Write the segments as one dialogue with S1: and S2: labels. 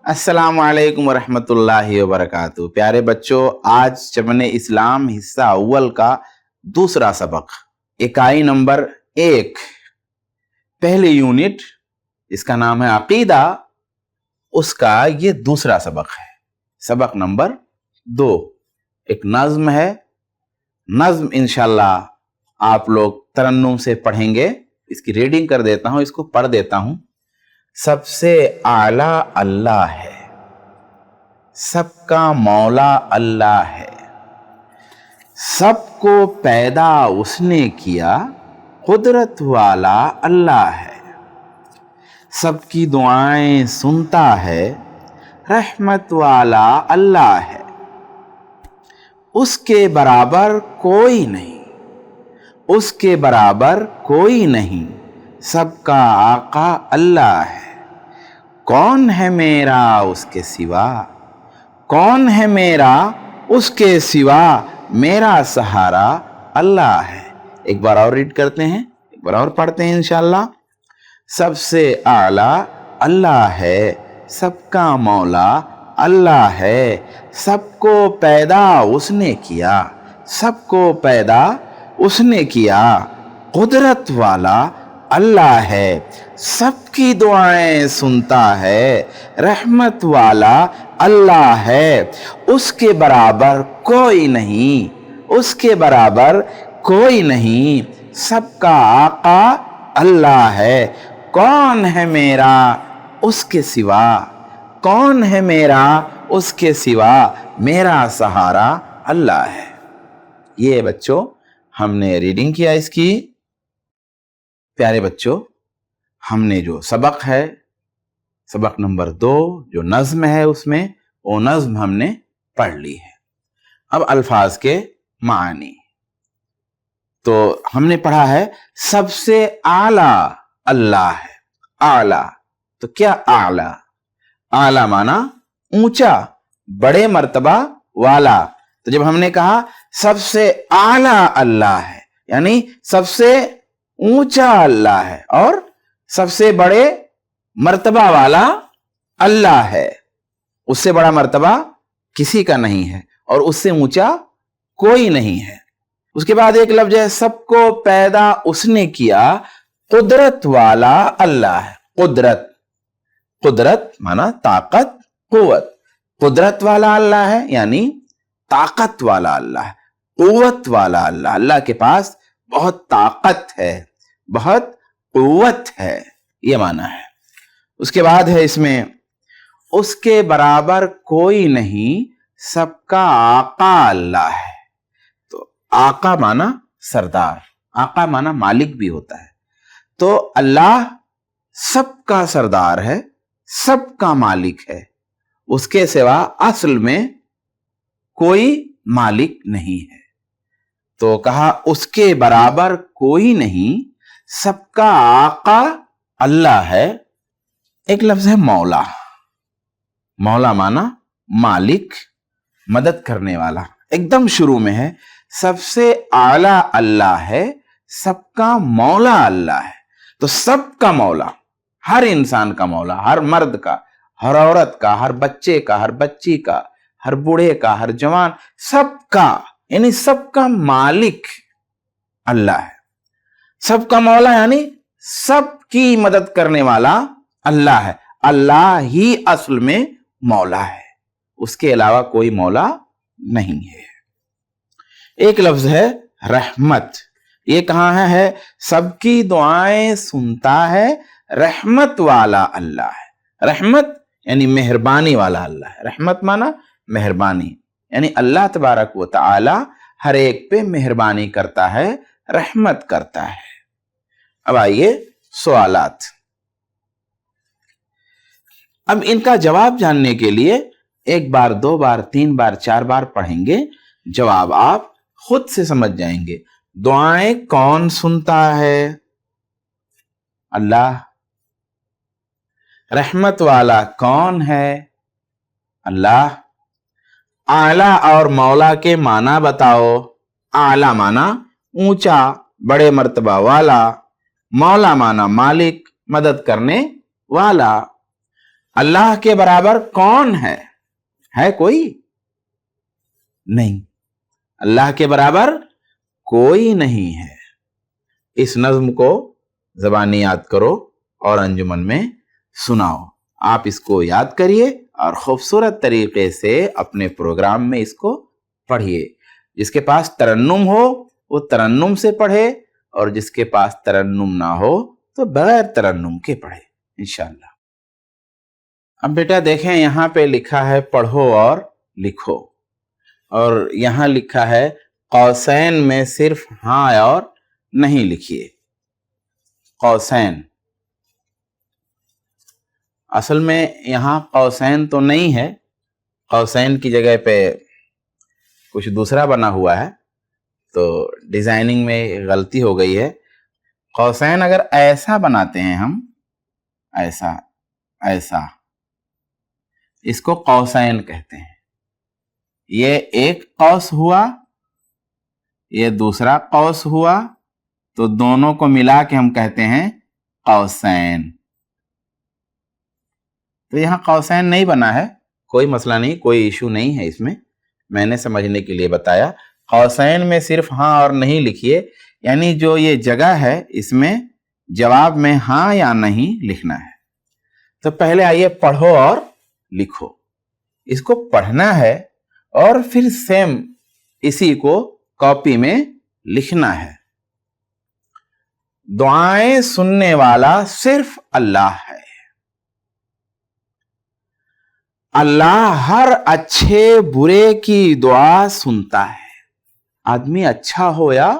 S1: السلام علیکم ورحمۃ اللہ وبرکاتہ۔ پیارے بچوں، آج چمن اسلام حصہ اول کا دوسرا سبق، اکائی نمبر 1، پہلی یونٹ، اس کا نام ہے عقیدہ، اس کا یہ دوسرا سبق ہے، سبق نمبر 2۔ ایک نظم ہے، نظم انشاءاللہ آپ لوگ ترنم سے پڑھیں گے۔ اس کی ریڈنگ کر دیتا ہوں، اس کو پڑھ دیتا ہوں۔ سب سے اعلیٰ اللہ ہے، سب کا مولا اللہ ہے، سب کو پیدا اس نے کیا، قدرت والا اللہ ہے، سب کی دعائیں سنتا ہے، رحمت والا اللہ ہے، اس کے برابر کوئی نہیں، اس کے برابر کوئی نہیں، سب کا آقا اللہ ہے، کون ہے میرا اس کے سوا، کون ہے میرا اس کے سوا، میرا سہارا اللہ ہے۔ ایک بار اور ریڈ کرتے ہیں، ایک بار اور پڑھتے ہیں انشاءاللہ۔ سب سے اعلیٰ اللہ ہے، سب کا مولا اللہ ہے، سب کو پیدا اس نے کیا، سب کو پیدا اس نے کیا، قدرت والا اللہ ہے، سب کی دعائیں سنتا ہے، رحمت والا اللہ ہے، اس کے برابر کوئی نہیں، اس کے برابر کوئی نہیں، سب کا آقا اللہ ہے، کون ہے میرا اس کے سوا، کون ہے میرا اس کے سوا، میرا سہارا اللہ ہے۔ یہ بچوں ہم نے ریڈنگ کیا اس کی۔ پیارے بچوں، ہم نے جو سبق ہے، سبق نمبر 2 جو نظم ہے، اس میں وہ نظم ہم نے پڑھ لی ہے۔ اب الفاظ کے معنی تو ہم نے پڑھا ہے، سب سے اعلیٰ اللہ ہے۔ اعلیٰ تو کیا اعلیٰ؟ اعلیٰ مانا اونچا، بڑے مرتبہ والا۔ تو جب ہم نے کہا سب سے اعلیٰ اللہ ہے، یعنی سب سے اونچا اللہ ہے اور سب سے بڑے مرتبہ والا اللہ ہے، اس سے بڑا مرتبہ کسی کا نہیں ہے اور اس سے اونچا کوئی نہیں ہے۔ اس کے بعد ایک لفظ ہے، سب کو پیدا اس نے کیا، قدرت والا اللہ ہے۔ قدرت، قدرت مانا طاقت، قوت، قدرت والا اللہ ہے یعنی طاقت والا اللہ ہے، قوت والا اللہ، اللہ کے پاس بہت طاقت ہے، بہت قوت ہے، یہ معنی ہے۔ اس کے بعد ہے اس میں، اس کے برابر کوئی نہیں، سب کا آقا اللہ ہے۔ تو آقا مانا سردار، آقا مانا مالک بھی ہوتا ہے، تو اللہ سب کا سردار ہے، سب کا مالک ہے، اس کے سوا اصل میں کوئی مالک نہیں ہے۔ تو کہا اس کے برابر کوئی نہیں، سب کا آقا اللہ ہے۔ ایک لفظ ہے مولا، مولا مانا مالک، مدد کرنے والا۔ ایک دم شروع میں ہے، سب سے اعلیٰ اللہ ہے، سب کا مولا اللہ ہے۔ تو سب کا مولا، ہر انسان کا مولا، ہر مرد کا، ہر عورت کا، ہر بچے کا، ہر بچی کا، ہر بوڑھے کا، ہر جوان، سب کا یعنی سب کا مالک اللہ ہے۔ سب کا مولا یعنی سب کی مدد کرنے والا اللہ ہے۔ اللہ ہی اصل میں مولا ہے، اس کے علاوہ کوئی مولا نہیں ہے۔ ایک لفظ ہے رحمت، یہ کہاں ہے؟ سب کی دعائیں سنتا ہے، رحمت والا اللہ ہے۔ رحمت یعنی مہربانی والا اللہ ہے۔ رحمت مانا مہربانی، یعنی اللہ تبارک و تعالی ہر ایک پہ مہربانی کرتا ہے، رحمت کرتا ہے۔ اب آئیے سوالات۔ اب ان کا جواب جاننے کے لیے ایک بار، 2 بار، 3 بار، 4 بار پڑھیں گے، جواب آپ خود سے سمجھ جائیں گے۔ دعائیں کون سنتا ہے؟ اللہ۔ رحمت والا کون ہے؟ اللہ۔ اعلیٰ اور مولا کے معنی بتاؤ۔ اعلیٰ مانا اونچا، بڑے مرتبہ والا، مولا مانا مالک، مدد کرنے والا۔ अल्लाह के बराबर कौन है कोई नहीं, अल्लाह के बराबर कोई नहीं है। इस नज्म को ज़बानी याद करो और अंजुमन में सुनाओ। आप इसको याद करिए और खूबसूरत तरीके से अपने प्रोग्राम में इसको पढ़िए। जिसके पास तरन्नुम हो वो तरन्नुम से पढ़े, और जिसके पास तरन्नुम ना हो तो बगैर तरन्नुम के पढ़े इंशाअल्लाह। अब बेटा देखें, यहाँ पे लिखा है पढ़ो और लिखो, और यहाँ लिखा है कौसैन में सिर्फ हाँ और नहीं लिखिए। कौसैन, असल में यहाँ कौसैन तो नहीं है, कौसैन की जगह पे कुछ दूसरा बना हुआ है, तो डिजाइनिंग में गलती हो गई है। कौसैन अगर ऐसा बनाते हैं हम, ऐसा ऐसा, इसको कौसैन कहते हैं। ये एक कौस हुआ, ये दूसरा कौस हुआ, तो दोनों को मिला के हम कहते हैं कौसैन। तो यहां कौसैन नहीं बना है, कोई मसला नहीं, कोई इशू नहीं है इसमें, मैंने समझने के लिए बताया। कौसैन में सिर्फ हाँ और नहीं लिखिए, यानी जो ये जगह है इसमें जवाब में हाँ या नहीं लिखना है। तो पहले आइए पढ़ो और लिखो। इसको पढ़ना है और फिर सेम इसी को कॉपी में लिखना है। दुआएं सुनने वाला सिर्फ अल्लाह है। अल्लाह हर अच्छे बुरे की दुआ सुनता है। आदमी अच्छा हो या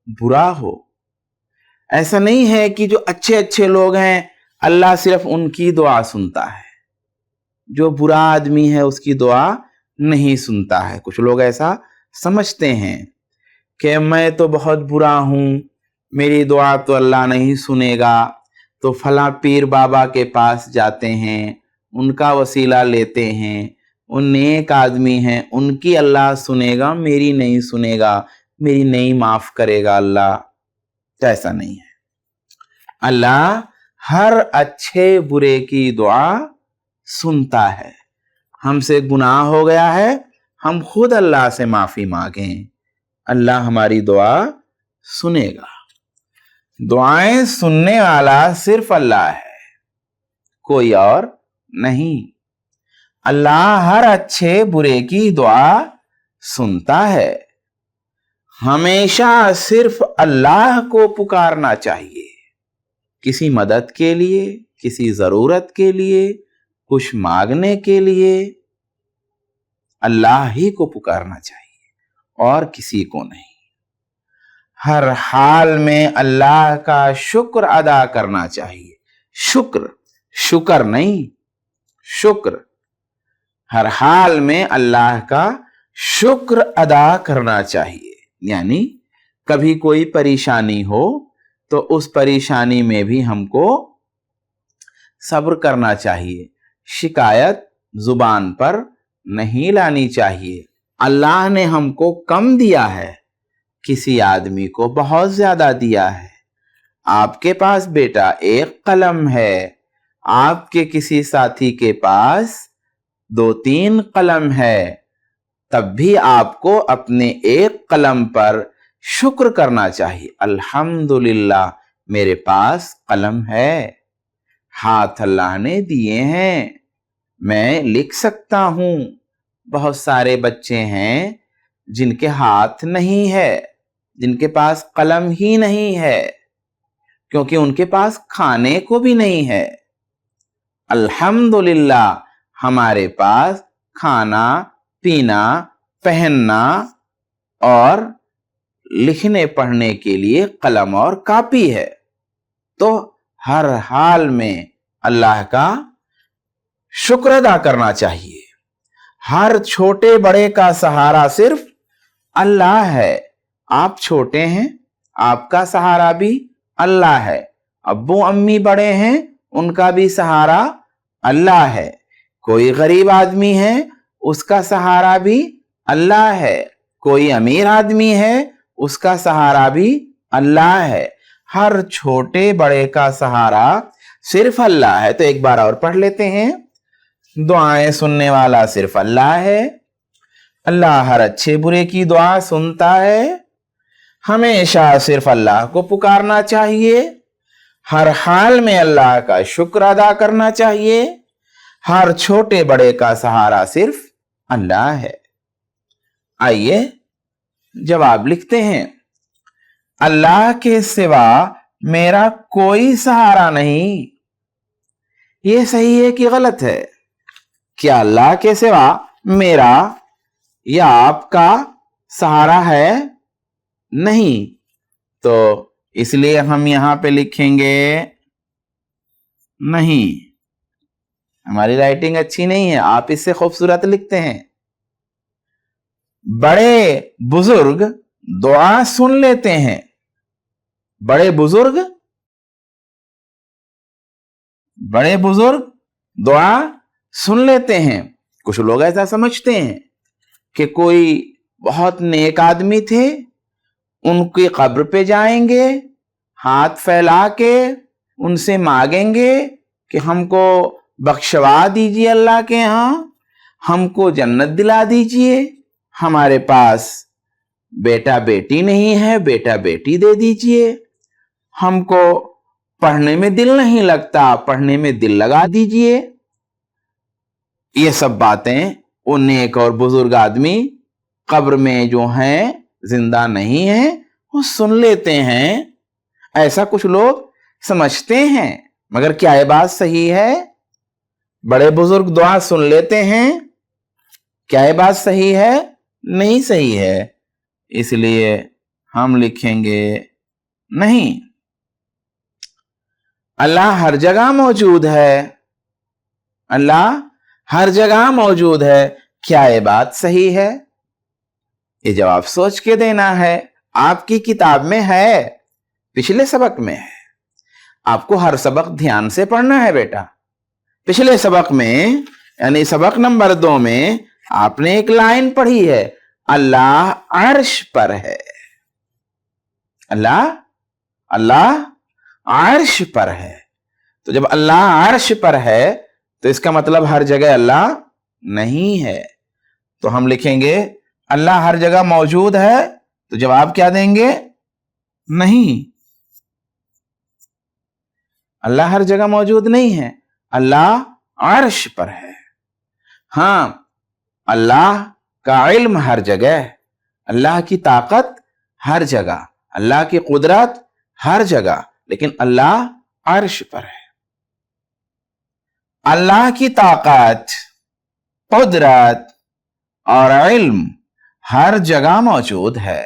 S1: बुरा हो, ऐसा नहीं है कि जो अच्छे अच्छे लोग हैं अल्लाह सिर्फ उनकी दुआ सुनता है, जो बुरा आदमी है उसकी दुआ नहीं सुनता है। कुछ लोग ऐसा समझते हैं कि मैं तो बहुत बुरा हूं, मेरी दुआ तो अल्लाह नहीं सुनेगा, तो फला पीर बाबा के पास जाते हैं, उनका वसीला लेते हैं, उन नेक आदमी हैं, उनकी अल्लाह सुनेगा, मेरी नहीं सुनेगा, मेरी नहीं माफ करेगा अल्लाह। तो ऐसा नहीं है। अल्लाह हर अच्छे बुरे की दुआ सुनता है। हमसे गुनाह हो गया है, हम खुद अल्लाह से माफी मांगें, अल्लाह हमारी दुआ सुनेगा। दुआएं सुनने वाला सिर्फ अल्लाह है, कोई और नहीं। अल्लाह हर अच्छे बुरे की दुआ सुनता है। हमेशा सिर्फ अल्लाह को पुकारना चाहिए, किसी मदद के लिए, किसी जरूरत के लिए, कुछ मांगने के लिए अल्लाह ही को पुकारना चाहिए और किसी को नहीं। हर हाल में अल्लाह का शुक्र अदा करना चाहिए। शुक्र, शुक्र नहीं, शुक्र। हर हाल में अल्लाह का शुक्र अदा करना चाहिए। यानी कभी कोई परेशानी हो तो उस परेशानी में भी हमको सब्र करना चाहिए, शिकायत जुबान पर नहीं लानी चाहिए। अल्लाह ने हमको कम दिया है, किसी आदमी को बहुत ज्यादा दिया है। आपके पास बेटा एक कलम है, आपके किसी साथी के पास 2-3 कलम है, तब भी आपको अपने एक कलम पर शुक्र करना चाहिए। अल्हम्दुलिल्लाह मेरे पास कलम है, हाथ अल्लाह ने दिए हैं, मैं लिख सकता हूं। बहुत सारे बच्चे हैं जिनके हाथ नहीं है, जिनके पास कलम ही नहीं है, क्योंकि उनके पास खाने को भी नहीं है। अल्हम्दुलिल्लाह हमारे पास खाना, पीना, पहनना और लिखने पढ़ने के लिए कलम और कापी है। तो हर हाल में अल्लाह का शुक्र अदा करना चाहिए। हर छोटे बड़े का सहारा सिर्फ अल्लाह है। आप छोटे हैं, आपका सहारा भी अल्लाह है। अब्बू अम्मी बड़े हैं, उनका भी सहारा अल्लाह है। कोई गरीब आदमी है, उसका सहारा भी अल्लाह है। कोई अमीर आदमी है, उसका सहारा भी अल्लाह है। हर छोटे बड़े का सहारा सिर्फ अल्लाह है। तो एक बार और पढ़ लेते हैं। दुआएं सुनने वाला सिर्फ अल्लाह है। अल्लाह हर अच्छे बुरे की दुआ सुनता है। हमेशा सिर्फ अल्लाह को पुकारना चाहिए। हर हाल में अल्लाह का शुक्र अदा करना चाहिए। हर छोटे बड़े का सहारा सिर्फ अल्लाह है। आइए जवाब लिखते हैं। अल्लाह के सिवा मेरा कोई सहारा नहीं। यह सही है कि गलत है? क्या अल्लाह के सिवा मेरा या आपका सहारा है? नहीं। तो इसलिए हम यहां पे लिखेंगे नहीं। हमारी राइटिंग अच्छी नहीं है, आप इससे खूबसूरत लिखते हैं। बड़े बुजुर्ग दुआ सुन लेते हैं। बड़े बुजुर्ग दुआ सुन लेते हैं। कुछ लोग ऐसा समझते हैं कि कोई बहुत नेक आदमी थे, उनकी कब्र पे जाएंगे, हाथ फैला के उनसे मांगेंगे कि हमको बख्शवा दीजिए अल्लाह के यहां, हमको जन्नत दिला दीजिए, हमारे पास बेटा बेटी नहीं है, बेटा बेटी दे दीजिए, हमको पढ़ने में दिल नहीं लगता, पढ़ने में दिल लगा दीजिए। ये सब बातें वो नेक और बुजुर्ग आदमी कब्र में जो हैं, जिंदा नहीं है, वो सुन लेते हैं। ऐसा कुछ लोग समझते हैं, मगर क्या ये बात सही है? बड़े बुजुर्ग दुआ सुन लेते हैं, क्या ये बात सही है? नहीं सही है। इसलिए हम लिखेंगे नहीं। अल्लाह हर जगह मौजूद है। अल्लाह हर जगह मौजूद है। क्या ये बात सही है? ये जवाब सोच के देना है। आपकी किताब में है, पिछले सबक में है। आपको हर सबक ध्यान से पढ़ना है बेटा। पिछले सबक में यानी सबक नंबर 2 में आपने एक लाइन पढ़ी है, अल्लाह अर्श पर है। अल्लाह अर्श पर है। तो जब अल्लाह अर्श पर है तो इसका मतलब हर जगह अल्लाह नहीं है। तो हम लिखेंगे अल्लाह हर जगह मौजूद है, तो जवाब क्या देंगे? नहीं। अल्लाह हर जगह मौजूद नहीं है, अल्लाह अर्श पर है। हां, अल्लाह का इल्म हर जगह, अल्लाह की ताकत हर जगह, अल्लाह की कुदरत हर जगह, लेकिन अल्लाह अर्श पर है। अल्लाह की ताकत, कुदरत और इल्म हर जगह मौजूद है।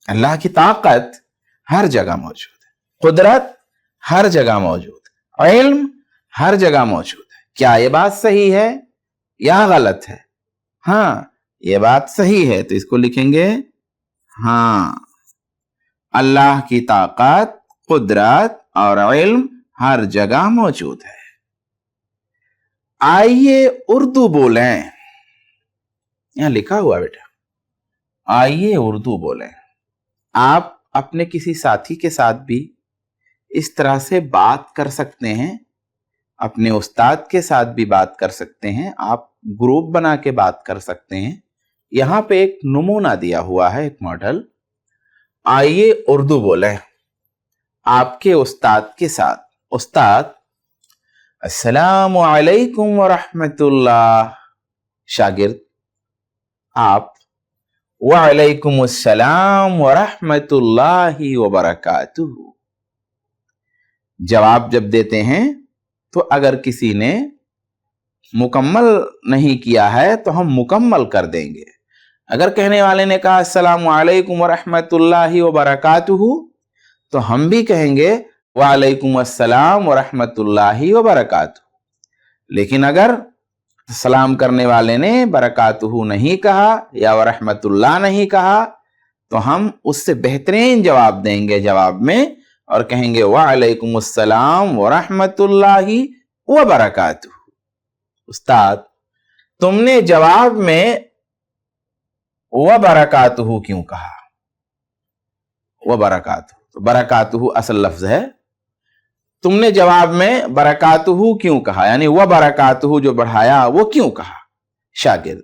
S1: अल्लाह की ताकत हर जगह मौजूद है, कुदरत हर जगह मौजूद है, इल्म हर जगह मौजूद है। क्या यह बात सही है या गलत है? हां, यह बात सही है। तो इसको लिखेंगे हां। अल्लाह की ताकत, कुदरत और इल्म हर जगह मौजूद है। आइए उर्दू बोलें। यहां लिखा हुआ बेटा, आइए उर्दू बोलें। आप अपने किसी साथी के साथ भी इस तरह से बात कर सकते हैं, अपने उस्ताद के साथ भी बात कर सकते हैं, आप ग्रुप बना के बात कर सकते हैं। यहां पे एक नमूना दिया हुआ है, एक मॉडल। आइए उर्दू बोलें आपके उस्ताद के साथ। उस्ताद, अस्सलामु अलैकुम व रहमतुल्लाह। शागिर्द, आप वालेकुम अस्सलाम व रहमतुल्लाहि व बरकातुहू। जवाब जब देते हैं तो अगर किसी ने मुकम्मल नहीं किया है तो हम मुकम्मल कर देंगे। अगर कहने वाले ने कहा अस्सलामु अलैकुम व रहमतुल्लाहि व बरकातुहू, तो हम भी कहेंगे वालेकुम अस्सलाम व रहमतुल्लाहि व बरकातुहू। लेकिन अगर सलाम करने वाले ने बरकातुहू नहीं कहा या व रहमतुल्लाह नहीं कहा, तो हम उससे बेहतरीन जवाब देंगे जवाब में और कहेंगे वालेकुम अस्सलाम व रहमतुल्लाहि व बरकातुहू। उस्ताद, तुमने जवाब में व बरकातुहू क्यों कहा? व बरकातुहू, तो बरकातुहू असल लफ्ज है, तुमने जवाब में बरकातुहू क्यों कहा, यानी वह बरकातुहू जो बढ़ाया वो क्यों कहा। शागिर्द,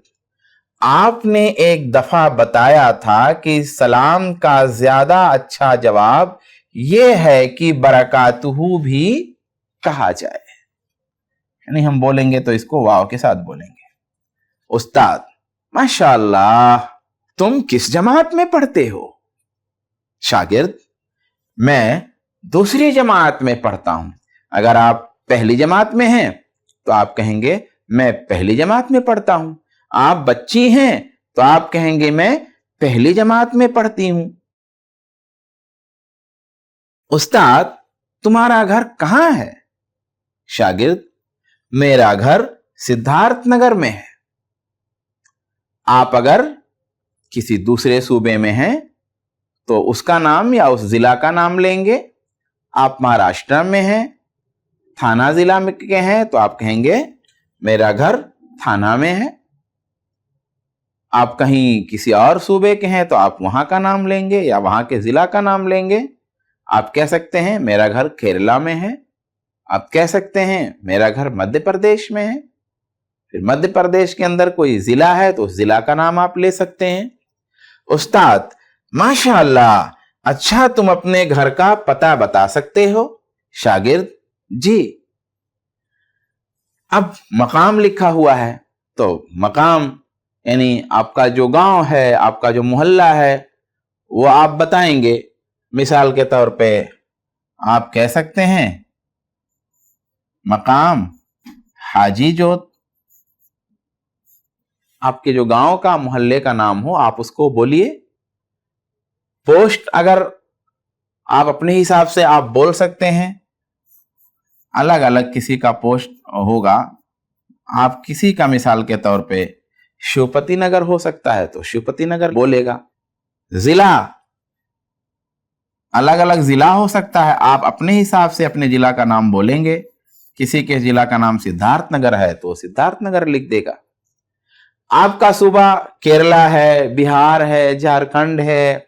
S1: आपने एक दफा बताया था कि सलाम का ज्यादा अच्छा जवाब यह है कि बरकातुहू भी कहा जाए, यानी हम बोलेंगे तो इसको वाव के साथ बोलेंगे। उस्ताद, माशाअल्लाह, तुम किस जमात में पढ़ते हो। शागिर्द, मैं दूसरी जमात में पढ़ता हूं। अगर आप पहली जमात में हैं तो आप कहेंगे मैं पहली जमात में पढ़ता हूं। आप बच्ची हैं तो आप कहेंगे मैं पहली जमात में पढ़ती हूं। उस्ताद, तुम्हारा घर कहां है। शागिर्द, मेरा घर सिद्धार्थ नगर में है। आप अगर किसी दूसरे सूबे में हैं तो उसका नाम या उस जिला का नाम लेंगे। आप महाराष्ट्र में हैं, थाना जिला में के हैं तो आप कहेंगे मेरा घर थाना में है। आप कहीं किसी और सूबे के हैं तो आप वहां का नाम लेंगे या वहां के जिला का नाम लेंगे। आप कह सकते हैं मेरा घर केरला में है। आप कह सकते हैं मेरा घर मध्य प्रदेश में है। फिर मध्य प्रदेश के अंदर कोई जिला है तो उस जिला का नाम आप ले सकते हैं। उस्ताद, माशाअल्लाह, अच्छा तुम अपने घर का पता बता सकते हो। शागिर्द, जी। अब मकाम लिखा हुआ है तो मकाम यानी आपका जो गांव है, आपका जो मोहल्ला है वो आप बताएंगे। मिसाल के तौर पे आप कह सकते हैं मकाम हाजी जोत। आपके जो गांव का मोहल्ले का नाम हो आप उसको बोलिए। पोस्ट अगर आप अपने हिसाब से आप बोल सकते हैं, अलग अलग किसी का पोस्ट होगा। आप किसी का मिसाल के तौर पे शिवपति नगर हो सकता है तो शिवपति नगर बोलेगा। जिला अलग अलग जिला हो सकता है, आप अपने हिसाब से अपने जिला का नाम बोलेंगे। किसी के जिला का नाम सिद्धार्थ नगर है तो सिद्धार्थ नगर लिख देगा। आपका सूबा केरला है, बिहार है, झारखंड है,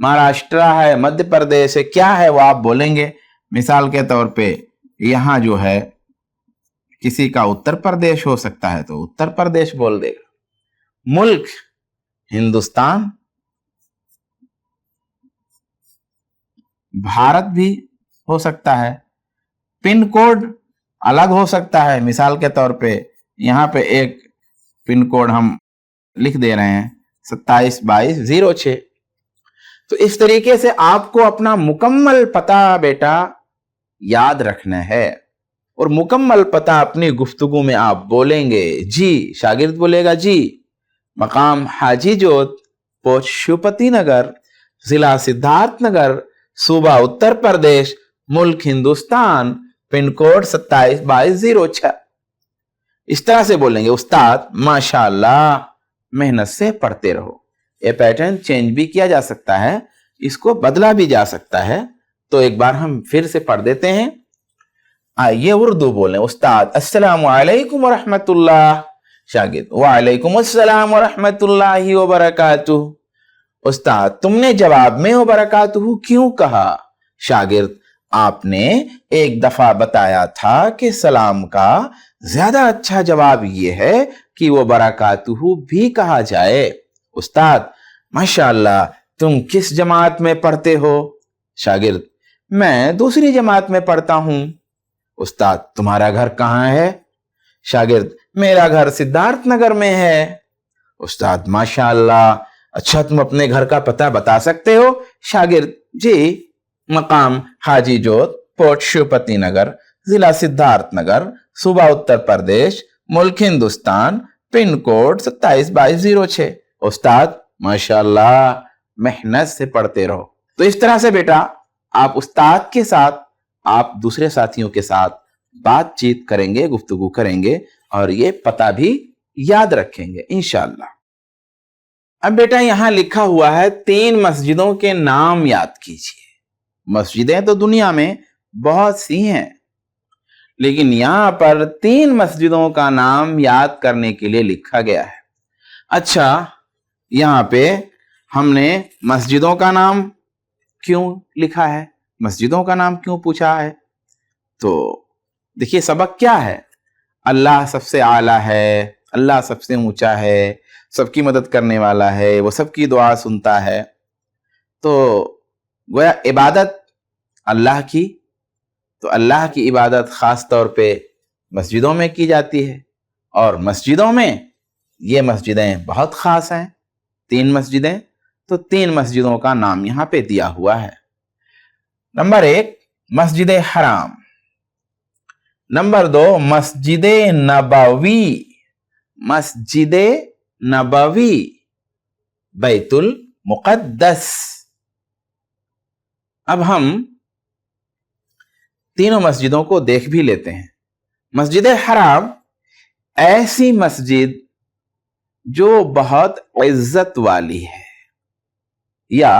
S1: महाराष्ट्र है, मध्य प्रदेश है, क्या है वो आप बोलेंगे। मिसाल के तौर पे यहां जो है किसी का उत्तर प्रदेश हो सकता है तो उत्तर प्रदेश बोल देगा। मुल्क हिंदुस्तान, भारत भी हो सकता है। पिन कोड अलग हो सकता है। मिसाल के तौर पे यहां पे एक पिन कोड हम लिख दे रहे हैं 272206। तो इस तरीके से आपको अपना मुकम्मल पता बेटा याद रखना है और मुकम्मल पता अपनी गुफ्तगू में आप बोलेंगे। जी, शागिर्द बोलेगा जी, मकाम हाजी जोत, पोस्ट शिवपति नगर, जिला सिद्धार्थ नगर, सूबा उत्तर प्रदेश, मुल्क हिंदुस्तान, पिन कोड 272206। इस तरह से बोलेंगे। उस्ताद, माशाअल्लाह, मेहनत से पढ़ते रहो। ये पैटर्न चेंज भी किया जा सकता है, इसको बदला भी जा सकता है। तो एक बार हम फिर से पढ़ देते हैं। आइए उर्दू बोलें। उस्ताद, अस्सलामु अलैकुम व रहमतुल्लाह। शागिर्द, वालेकुम अस्सलाम व रहमतुल्लाहि व बरकातुहू। उस्ताद, तुमने जवाब में व बरकातुहू क्यों कहा। शागिर्द, आपने एक दफा बताया था कि सलाम का ज्यादा अच्छा जवाब यह है कि वो बरकातुहू भी कहा जाए। उस्ताद, माशाअल्लाह, तुम किस जमात में पढ़ते हो। शागिर्द, मैं दूसरी जमात में पढ़ता हूं। उस्ताद, तुम्हारा घर कहां है। शागिर्द, मेरा घर सिद्धार्थ नगर में है। उस्ताद, माशाअल्लाह, अच्छा तुम अपने घर का पता बता सकते हो। शागिर्द, जी, मकाम हाजी जोत, पोस्ट शिवपति नगर, जिला सिद्धार्थ नगर, सूबा उत्तर प्रदेश, मुल्क हिंदुस्तान, पिन कोड 272206। उस्ताद, माशाअल्लाह, मेहनत से पढ़ते रहो। तो इस तरह से बेटा आप उस्ताद के साथ, आप दूसरे साथियों के साथ बातचीत करेंगे, गुफ्तगू करेंगे और ये पता भी याद रखेंगे इंशाअल्लाह। अब बेटा यहां लिखा हुआ है 3 मस्जिदों के नाम याद कीजिए। मस्जिदें तो दुनिया में बहुत सी हैं, लेकिन यहां पर 3 मस्जिदों का नाम याद करने के लिए लिखा गया है। अच्छा, यहां पे हमने मस्जिदों का नाम क्यों लिखा है, मस्जिदों का नाम क्यों पूछा है। تو دیکھیے سبق کیا ہے؟ اللہ سب سے اعلیٰ ہے، اللہ سب سے اونچا ہے، سب کی مدد کرنے والا ہے، وہ سب کی دعا سنتا ہے. تو گویا عبادت اللہ کی، تو اللہ کی عبادت خاص طور پہ مسجدوں میں کی جاتی ہے، اور مسجدوں میں یہ مسجدیں بہت خاص ہیں، 3 مسجدیں. تو 3 مسجدوں کا نام یہاں پہ دیا ہوا ہے. نمبر 1 مسجد حرام، نمبر 2 مسجد نبوی، مسجد نبوی، بیت المقدس. اب ہم تینوں مسجدوں کو دیکھ بھی لیتے ہیں. مسجد حرام ایسی مسجد جو بہت عزت والی ہے، یا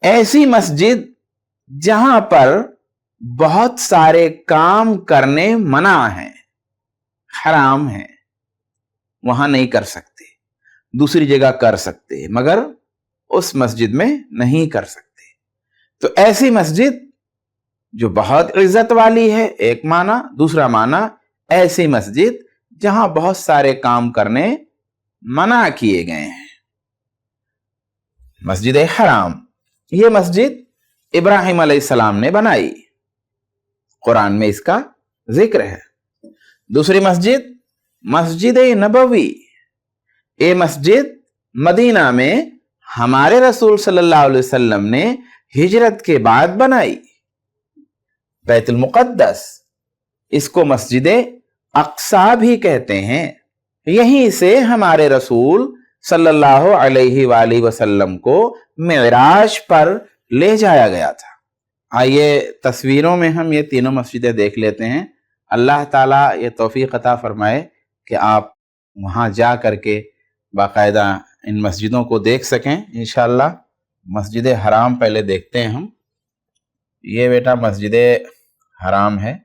S1: ایسی مسجد جہاں پر بہت سارے کام کرنے منع ہیں، حرام ہیں، وہاں نہیں کر سکتے، دوسری جگہ کر سکتے مگر اس مسجد میں نہیں کر سکتے. تو ایسی مسجد جو بہت عزت والی ہے، ایک معنی. دوسرا معنی ایسی مسجد جہاں بہت سارے کام کرنے منع کیے گئے ہیں. مسجد حرام، یہ مسجد ابراہیم علیہ السلام نے بنائی، قرآن میں اس کا ذکر ہے. دوسری مسجد مسجد نبوی، یہ مسجد مدینہ میں ہمارے رسول صلی اللہ علیہ وسلم نے ہجرت کے بعد بنائی. بیت المقدس، اس کو مسجد اقصی بھی کہتے ہیں، یہیں سے ہمارے رسول صلی اللہ علیہ وآلہ وسلم کو معراج پر لے جایا گیا تھا. آئیے تصویروں میں ہم یہ تینوں مسجدیں دیکھ لیتے ہیں. اللہ تعالیٰ یہ توفیق عطا فرمائے کہ آپ وہاں جا کر کے باقاعدہ ان مسجدوں کو دیکھ سکیں انشاءاللہ. مسجد حرام پہلے دیکھتے ہیں ہم. یہ بیٹا مسجد حرام ہے،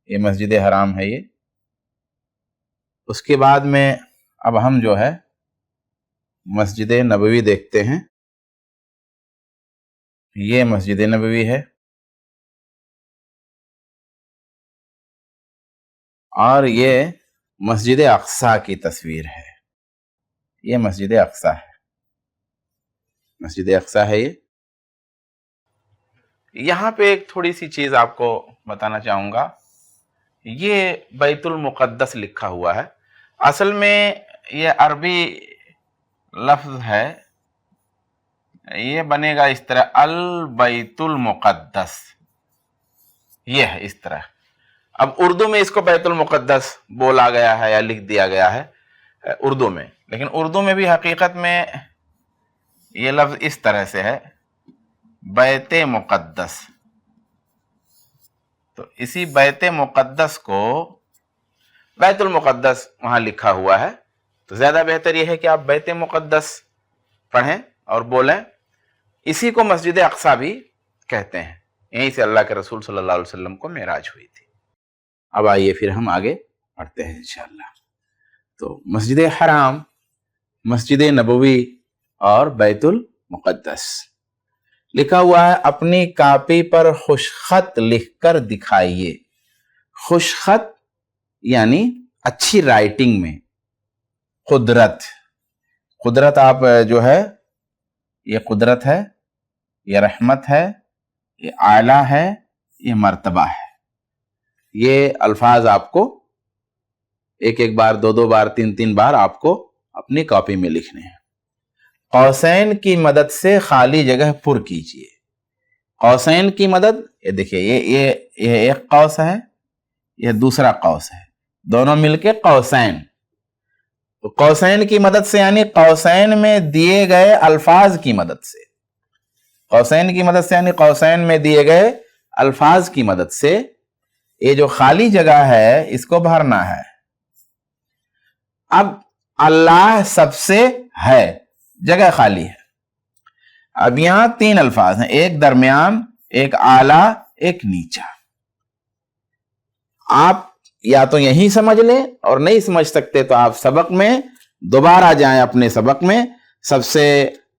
S1: یہ مسجد حرام ہے یہ. اس کے بعد میں اب ہم جو ہے مسجد نبوی دیکھتے ہیں. یہ مسجد نبوی ہے، اور یہ مسجد اقصی کی تصویر ہے. یہ مسجد اقصی ہے، مسجد اقصی ہے یہ. یہاں پہ ایک تھوڑی سی چیز آپ کو بتانا چاہوں گا. یہ بیت المقدس لکھا ہوا ہے، اصل میں یہ عربی لفظ ہے، یہ بنے گا اس طرح البیت المقدس، یہ ہے اس طرح. اب اردو میں اس کو بیت المقدس بولا گیا ہے یا لکھ دیا گیا ہے اردو میں، لیکن اردو میں بھی حقیقت میں یہ لفظ اس طرح سے ہے، بیت مقدس. تو اسی بیت مقدس کو بیت المقدس وہاں لکھا ہوا ہے، تو زیادہ بہتر یہ ہے کہ آپ بیت مقدس پڑھیں اور بولیں. اسی کو مسجد اقصی بھی کہتے ہیں، یہیں سے اللہ کے رسول صلی اللہ علیہ وسلم کو معراج ہوئی تھی. اب آئیے پھر ہم آگے پڑھتے ہیں انشاءاللہ. تو مسجد حرام، مسجد نبوی اور بیت المقدس لکھا ہوا ہے. اپنی کاپی پر خوش خط لکھ کر دکھائیے. خوش خط یعنی اچھی رائٹنگ میں. قدرت، قدرت آپ جو ہے، یہ قدرت ہے، یہ رحمت ہے، یہ اعلیٰ ہے، یہ مرتبہ ہے. یہ الفاظ آپ کو ایک ایک بار، دو دو بار، تین تین بار آپ کو اپنی کاپی میں لکھنے ہیں. قوسین کی مدد سے خالی جگہ پر کیجیے. قوسین کی مدد، یہ دیکھیے یہ ایک قوس ہے، یہ دوسرا قوس ہے، دونوں مل کے قوسین. تو قوسین کی مدد سے یعنی قوسین میں دیے گئے الفاظ کی مدد سے. قوسین کی مدد سے یعنی قوسین میں دیے گئے الفاظ کی مدد سے یہ جو خالی جگہ ہے اس کو بھرنا ہے. اب اللہ سب سے ہے، جگہ خالی ہے. اب یہاں 3 الفاظ ہیں، ایک درمیان، ایک اعلیٰ، ایک نیچا. آپ یا تو یہی سمجھ لیں، اور نہیں سمجھ سکتے تو آپ سبق میں دوبارہ جائیں، اپنے سبق میں سب سے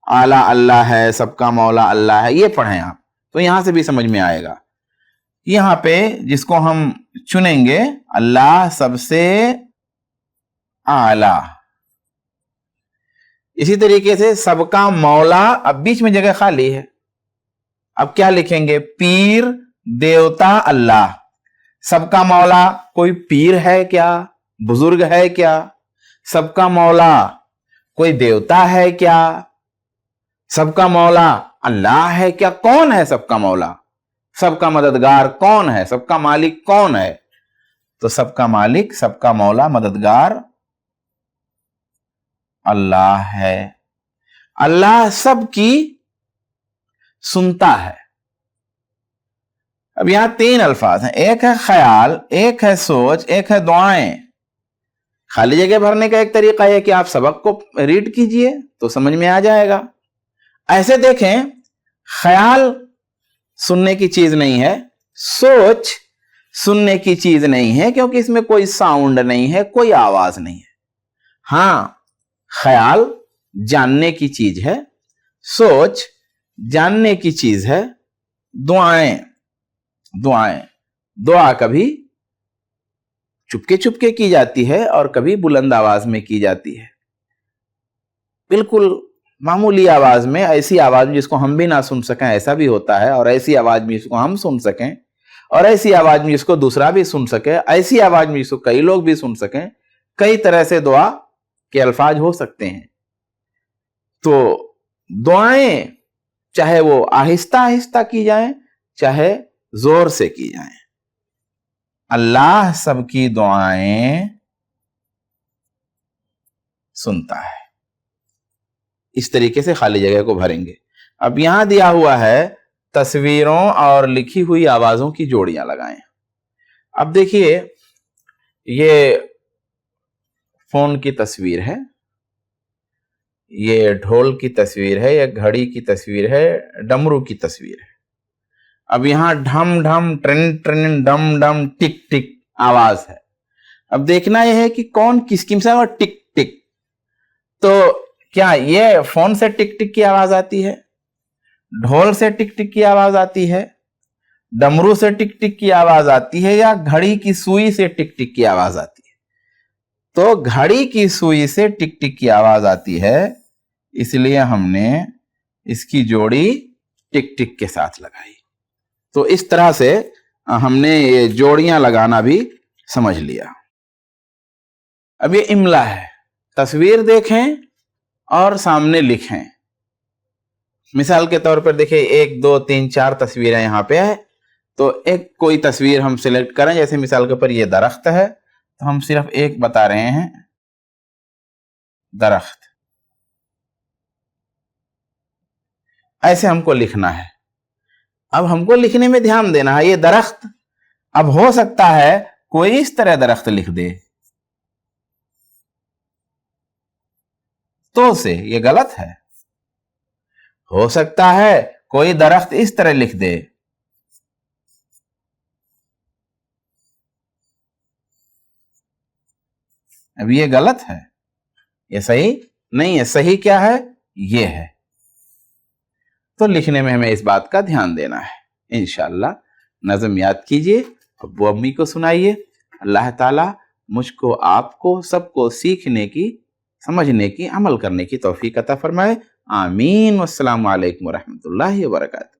S1: आला अल्लाह है, सबका मौला अल्लाह है, ये पढ़ें आप तो यहां से भी समझ में आएगा। यहां पे जिसको हम चुनेंगे अल्लाह सबसे आला। इसी तरीके से सबका मौला, अब बीच में जगह खाली है, अब क्या लिखेंगे? पीर देवता अल्लाह। सबका मौला कोई पीर है क्या, बुजुर्ग है क्या? सबका मौला कोई देवता है क्या? सबका मौला अल्लाह है क्या? कौन है सबका मौला? सबका मददगार कौन है? सबका मालिक कौन है? तो सबका मालिक, सबका मौला, मददगार अल्लाह है। अल्लाह सबकी सुनता है। अब यहां 3 अल्फाज हैं, एक है ख्याल, एक है सोच, एक है दुआएं। खाली जगह भरने का एक तरीका है कि आप सबक को रीड कीजिए तो समझ में आ जाएगा। ऐसे देखें, ख्याल सुनने की चीज नहीं है, सोच सुनने की चीज नहीं है, क्योंकि इसमें कोई साउंड नहीं है, कोई आवाज नहीं है। हां, ख्याल जानने की चीज है, सोच जानने की चीज है, दुआएं दुआ कभी चुपके चुपके की जाती है और कभी बुलंद आवाज में की जाती है, बिल्कुल मामूली आवाज में, ऐसी आवाज में जिसको हम भी ना सुन सकें, ऐसा भी होता है, और ऐसी आवाज में जिसको हम सुन सकें, और ऐसी आवाज में जिसको दूसरा भी सुन सके, ऐसी आवाज में जिसको कई लोग भी सुन सकें। कई तरह से दुआ के अल्फाज हो सकते हैं। तो दुआएं चाहे वो आहिस्ता आहिस्ता की जाएं, चाहे जोर से की जाएं, अल्लाह सबकी दुआएं सुनता है। इस तरीके से खाली जगह को भरेंगे। अब यहां दिया हुआ है तस्वीरों और लिखी हुई आवाजों की जोड़ियां लगाएं। अब देखिए, ये फोन की तस्वीर है, ये ढोल की तस्वीर है, ये घड़ी की तस्वीर है, डमरू की तस्वीर है। अब यहां ढम ढम, ट्रिन ट्रिन, डम डम, टिक टिक आवाज है। अब देखना यह है कि कौन किसकी से, और टिक टिक, तो क्या ये फोन से टिक टिक की आवाज आती है, ढोल से टिक टिक की आवाज आती है, डमरू से टिक टिक की आवाज आती है, या घड़ी की सुई से टिक टिक की आवाज आती है? तो घड़ी की सुई से टिक टिक की आवाज आती है, इसलिए हमने इसकी जोड़ी टिक टिक के साथ लगाई। तो इस तरह से हमने ये जोड़ियां लगाना भी समझ लिया। अब ये इमला है, तस्वीर देखें और सामने लिखें। मिसाल के तौर पर देखिए, 1 2 3 4 तस्वीरें यहां पे है, तो एक कोई तस्वीर हम सिलेक्ट करें। जैसे मिसाल के ऊपर ये दरख्त है, तो हम सिर्फ एक बता रहे हैं, दरख्त। ऐसे हमको लिखना है। अब हमको लिखने में ध्यान देना है, ये दरख्त, अब हो सकता है कोई इस तरह दरख्त लिख दे, तो से ये गलत है। हो सकता है कोई दरख्त इस तरह लिख दे, अब ये गलत है, ये सही नहीं है। सही क्या है? ये है। तो लिखने में हमें इस बात का ध्यान देना है। इंशाअल्लाह नज़म याद कीजिए, अब्बू अम्मी को सुनाइए। अल्लाह ताला मुझको, आपको, सबको सीखने की, समझने की, अमल करने की तौफीक अता फरमाए। आमीन। वस्सलामु अलैकुम व रहमतुल्लाहि व बरकातहू।